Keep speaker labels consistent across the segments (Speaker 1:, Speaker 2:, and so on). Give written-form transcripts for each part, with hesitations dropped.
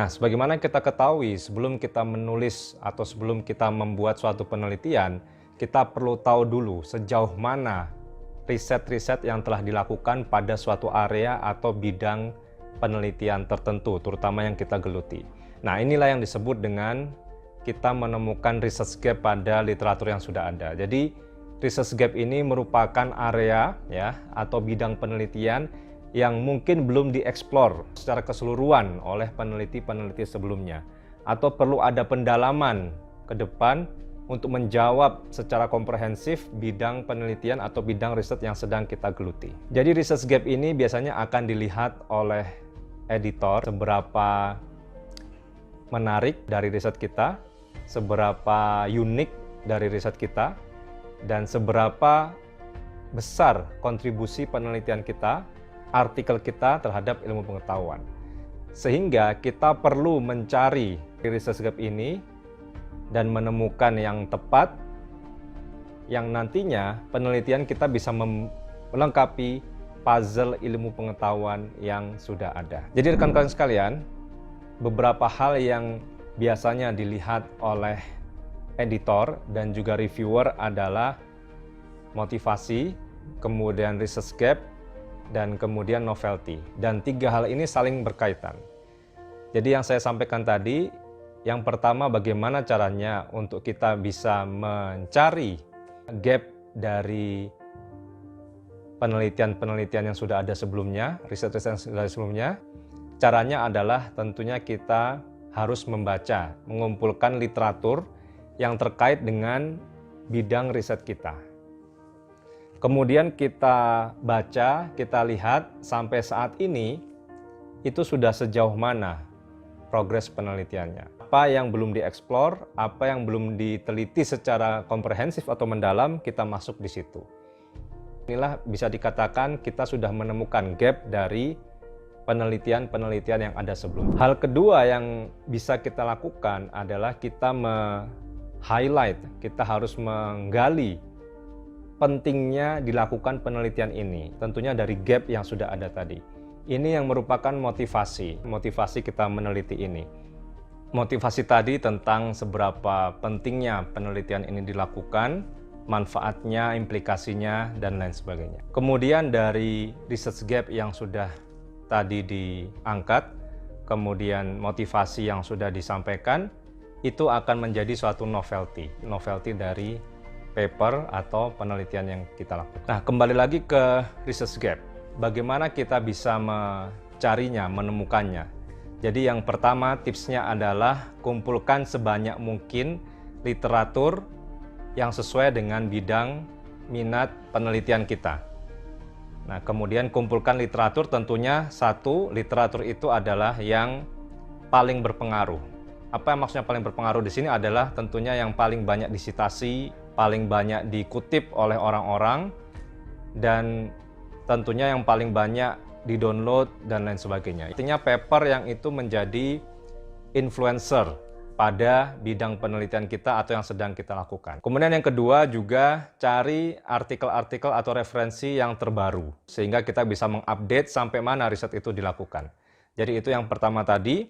Speaker 1: Nah, sebagaimana kita ketahui, sebelum kita menulis atau sebelum kita membuat suatu penelitian, kita perlu tahu dulu sejauh mana riset-riset yang telah dilakukan pada suatu area atau bidang penelitian tertentu, terutama yang kita geluti. Nah, inilah yang disebut dengan kita menemukan research gap pada literatur yang sudah ada. Jadi, research gap ini merupakan area ya atau bidang penelitian yang mungkin belum dieksplor secara keseluruhan oleh peneliti-peneliti sebelumnya, atau perlu ada pendalaman ke depan untuk menjawab secara komprehensif bidang penelitian atau bidang riset yang sedang kita geluti. Jadi research gap ini biasanya akan dilihat oleh editor seberapa menarik dari riset kita, seberapa unik dari riset kita, dan seberapa besar kontribusi penelitian kita, artikel kita terhadap ilmu pengetahuan. Sehingga kita perlu mencari research gap ini dan menemukan yang tepat yang nantinya penelitian kita bisa melengkapi puzzle ilmu pengetahuan yang sudah ada. Jadi rekan-rekan sekalian, beberapa hal yang biasanya dilihat oleh editor dan juga reviewer adalah motivasi, kemudian research gap, dan kemudian novelty. Dan tiga hal ini saling berkaitan. Jadi yang saya sampaikan tadi, yang pertama bagaimana caranya untuk kita bisa mencari gap dari penelitian-penelitian yang sudah ada sebelumnya, riset-riset yang sudah ada sebelumnya. Caranya adalah tentunya kita harus membaca, mengumpulkan literatur yang terkait dengan bidang riset kita. Kemudian kita baca, kita lihat sampai saat ini itu sudah sejauh mana progres penelitiannya. Apa yang belum dieksplor, apa yang belum diteliti secara komprehensif atau mendalam, kita masuk di situ. Inilah bisa dikatakan kita sudah menemukan gap dari penelitian-penelitian yang ada sebelumnya. Hal kedua yang bisa kita lakukan adalah kita highlight, kita harus menggali pentingnya dilakukan penelitian ini, tentunya dari gap yang sudah ada tadi. Ini yang merupakan motivasi kita meneliti ini. Motivasi tadi tentang seberapa pentingnya penelitian ini dilakukan, manfaatnya, implikasinya, dan lain sebagainya. Kemudian dari research gap yang sudah tadi diangkat, kemudian motivasi yang sudah disampaikan, itu akan menjadi suatu novelty dari paper atau penelitian yang kita lakukan. Nah, kembali lagi ke research gap. Bagaimana kita bisa mencarinya, menemukannya? Jadi yang pertama tipsnya adalah kumpulkan sebanyak mungkin literatur yang sesuai dengan bidang minat penelitian kita. Nah, kemudian kumpulkan literatur, tentunya satu, literatur itu adalah yang paling berpengaruh. Apa yang maksudnya paling berpengaruh di sini adalah tentunya yang paling banyak disitasi, paling banyak dikutip oleh orang-orang, dan tentunya yang paling banyak di-download dan lain sebagainya. Artinya paper yang itu menjadi influencer pada bidang penelitian kita atau yang sedang kita lakukan. Kemudian yang kedua juga cari artikel-artikel atau referensi yang terbaru, sehingga kita bisa mengupdate sampai mana riset itu dilakukan. Jadi itu yang pertama tadi,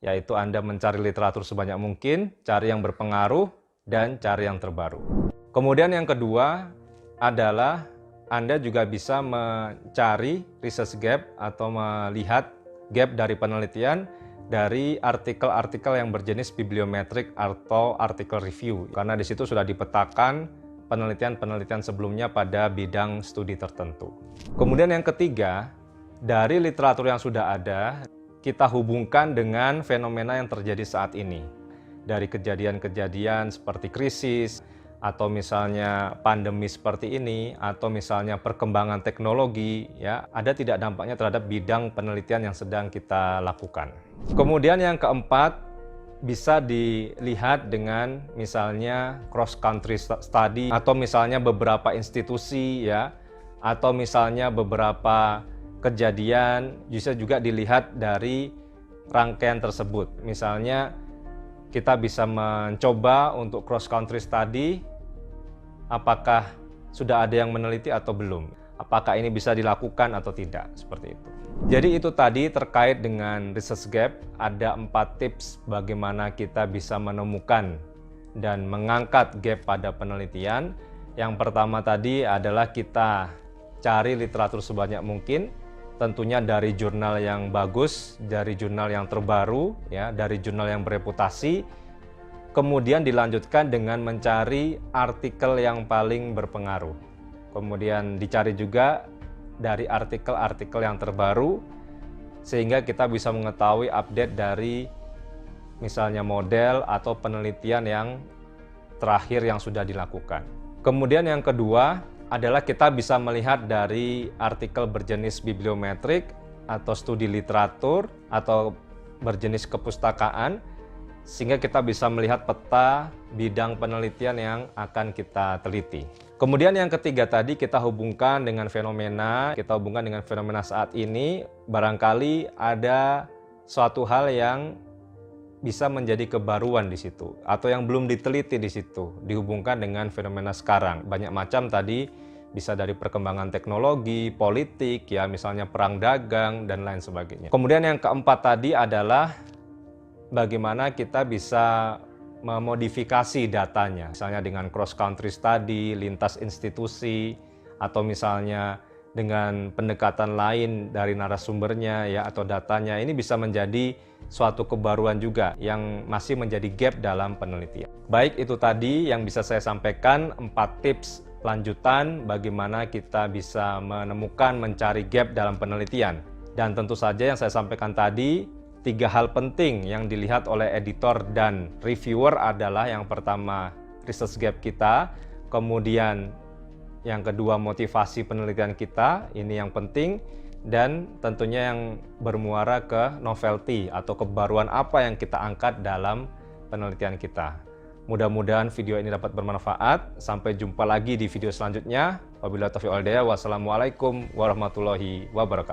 Speaker 1: yaitu Anda mencari literatur sebanyak mungkin, cari yang berpengaruh, dan cari yang terbaru. Kemudian yang kedua adalah Anda juga bisa mencari research gap atau melihat gap dari penelitian dari artikel-artikel yang berjenis bibliometrik atau artikel review, karena di situ sudah dipetakan penelitian-penelitian sebelumnya pada bidang studi tertentu. Kemudian yang ketiga, dari literatur yang sudah ada, kita hubungkan dengan fenomena yang terjadi saat ini. Dari kejadian-kejadian seperti krisis, atau misalnya pandemi seperti ini, atau misalnya perkembangan teknologi, ya, ada tidak dampaknya terhadap bidang penelitian yang sedang kita lakukan. Kemudian yang keempat, bisa dilihat dengan misalnya cross country study, atau misalnya beberapa institusi, ya, atau misalnya beberapa kejadian, bisa juga dilihat dari rangkaian tersebut. Misalnya kita bisa mencoba untuk cross country study, apakah sudah ada yang meneliti atau belum. apakah ini bisa dilakukan atau tidak, seperti itu. Jadi itu tadi terkait dengan research gap, ada 4 tips bagaimana kita bisa menemukan dan mengangkat gap pada penelitian. Yang pertama tadi adalah kita cari literatur sebanyak mungkin, tentunya dari jurnal yang bagus, dari jurnal yang terbaru, ya, dari jurnal yang bereputasi. Kemudian dilanjutkan dengan mencari artikel yang paling berpengaruh. Kemudian dicari juga dari artikel-artikel yang terbaru, sehingga kita bisa mengetahui update dari misalnya model atau penelitian yang terakhir yang sudah dilakukan. Kemudian yang kedua adalah kita bisa melihat dari artikel berjenis bibliometrik atau studi literatur atau berjenis kepustakaan, sehingga kita bisa melihat peta bidang penelitian yang akan kita teliti. Kemudian yang ketiga tadi kita hubungkan dengan fenomena, saat ini. Barangkali ada suatu hal yang bisa menjadi kebaruan di situ atau yang belum diteliti di situ, dihubungkan dengan fenomena sekarang. Banyak macam tadi, bisa dari perkembangan teknologi, politik, ya misalnya perang dagang dan lain sebagainya. Kemudian yang keempat tadi adalah bagaimana kita bisa memodifikasi datanya, misalnya dengan cross country study, lintas institusi, atau misalnya dengan pendekatan lain dari narasumbernya, ya, atau datanya. Ini bisa menjadi suatu kebaruan juga yang masih menjadi gap dalam penelitian. Baik, itu tadi yang bisa saya sampaikan, 4 tips lanjutan bagaimana kita bisa menemukan, mencari gap dalam penelitian. Dan tentu saja yang saya sampaikan tadi, 3 hal penting yang dilihat oleh editor dan reviewer adalah yang pertama research gap kita, kemudian yang kedua motivasi penelitian kita, ini yang penting, dan tentunya yang bermuara ke novelty atau kebaruan apa yang kita angkat dalam penelitian kita. Mudah-mudahan video ini dapat bermanfaat. Sampai jumpa lagi di video selanjutnya. Wabillahi taufiq wal hidayah. Wassalamualaikum warahmatullahi wabarakatuh.